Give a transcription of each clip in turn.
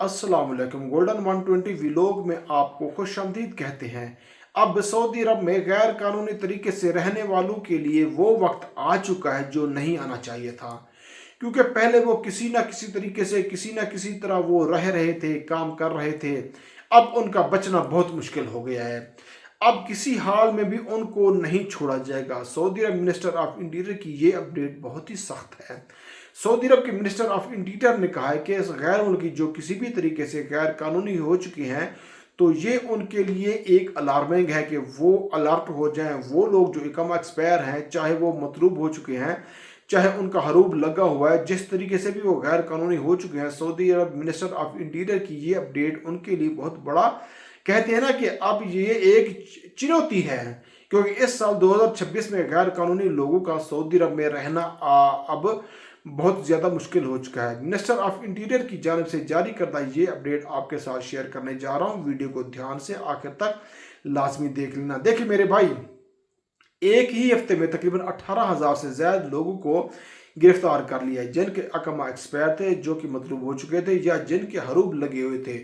अस्सलाम वालेकुम। Golden 120 vlog में आपको खुशामदीद कहते हैं। अब सऊदी अरब में गैर कानूनी तरीके से रहने वालों के लिए वो वक्त आ चुका है जो नहीं आना चाहिए था, क्योंकि पहले वो किसी ना किसी तरीके से किसी ना किसी तरह वो रह रहे थे, काम कर रहे थे। अब उनका बचना बहुत मुश्किल हो गया है। अब किसी हाल में भी उनको नहीं छोड़ा जाएगा। Saudi Arab minister of interior की ये अपडेट बहुत ही सख्त है। सऊदी अरब के मिनिस्टर ऑफ इंटीरियर ने कहा है कि इस गैर मुल्की जो किसी भी तरीके से गैर कानूनी हो चुके हैं, तो ये उनके लिए एक अलार्मिंग है कि वो अलर्ट हो जाएं। वो लोग जो इकामा एक्सपायर हैं, चाहे वो मतलूब हो चुके हैं, चाहे उनका हरूब लगा हुआ है, जिस तरीके से भी वो गैर कानूनी हो चुके हैं, Saudi Arab minister of interior की ये अपडेट उनके लिए बहुत बड़ा, कहते हैं ना कि अब ये एक चुनौती है, क्योंकि इस साल 2026 में गैर कानूनी लोगों का सऊदी अरब में रहना अब बहुत ज़्यादा मुश्किल हो चुका है। मिनिस्टर ऑफ इंटीरियर की जानिब से जारी करदा ये अपडेट आपके साथ शेयर करने जा रहा हूँ। वीडियो को ध्यान से आखिर तक लाजमी देख लेना। देखिए मेरे भाई, एक ही हफ्ते में तकरीबन 18,000 से ज़्यादा लोगों को गिरफ्तार कर लिया है, जिनके अकामा एक्सपायर थे, जो कि मतलूब हो चुके थे या जिनके हरूब लगे हुए थे।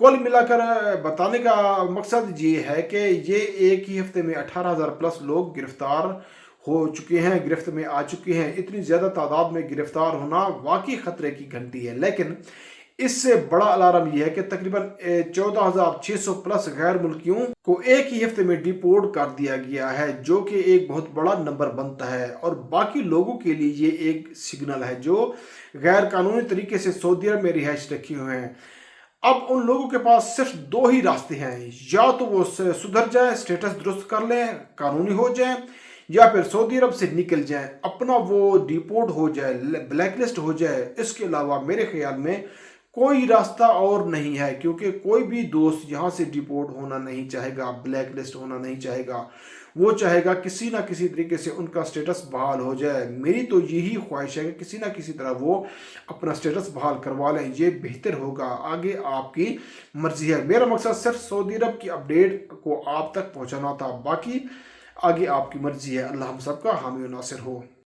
कुल मिलाकर बताने का मकसद ये है कि ये एक ही हफ्ते में 18,000 प्लस लोग गिरफ्तार हो चुके हैं, गिरफ्त में आ चुके हैं। इतनी ज़्यादा तादाद में गिरफ्तार होना वाकई ख़तरे की घंटी है। लेकिन इससे बड़ा अलार्म यह है कि तकरीबन 14,600 प्लस गैर मुल्कियों को एक ही हफ्ते में डिपोर्ट कर दिया गया है, जो कि एक बहुत बड़ा नंबर बनता है। और बाकी लोगों के लिए ये एक सिग्नल है जो गैर कानूनी तरीके से सऊदी अरब में रिहाइश रखे हुए हैं। अब उन लोगों के पास सिर्फ दो ही रास्ते हैं, या तो वो सुधर जाए, स्टेटस दुरुस्त कर लें, कानूनी हो जाए, या फिर सऊदी अरब से निकल जाए, अपना वो डिपोर्ट हो जाए, ब्लैक लिस्ट हो जाए। इसके अलावा मेरे ख्याल में कोई रास्ता और नहीं है, क्योंकि कोई भी दोस्त यहाँ से डिपोर्ट होना नहीं चाहेगा, ब्लैक लिस्ट होना नहीं चाहेगा। वो चाहेगा किसी ना किसी तरीके से उनका स्टेटस बहाल हो जाए। मेरी तो यही ख्वाहिश है कि किसी ना किसी तरह वो अपना स्टेटस बहाल करवा लें, ये बेहतर होगा। आगे आपकी मर्जी है। मेरा मकसद सिर्फ सऊदी अरब की अपडेट को आप तक पहुँचाना था, बाकी आगे आपकी मर्जी है। अल्लाह हम सबका हामी और नासिर हो।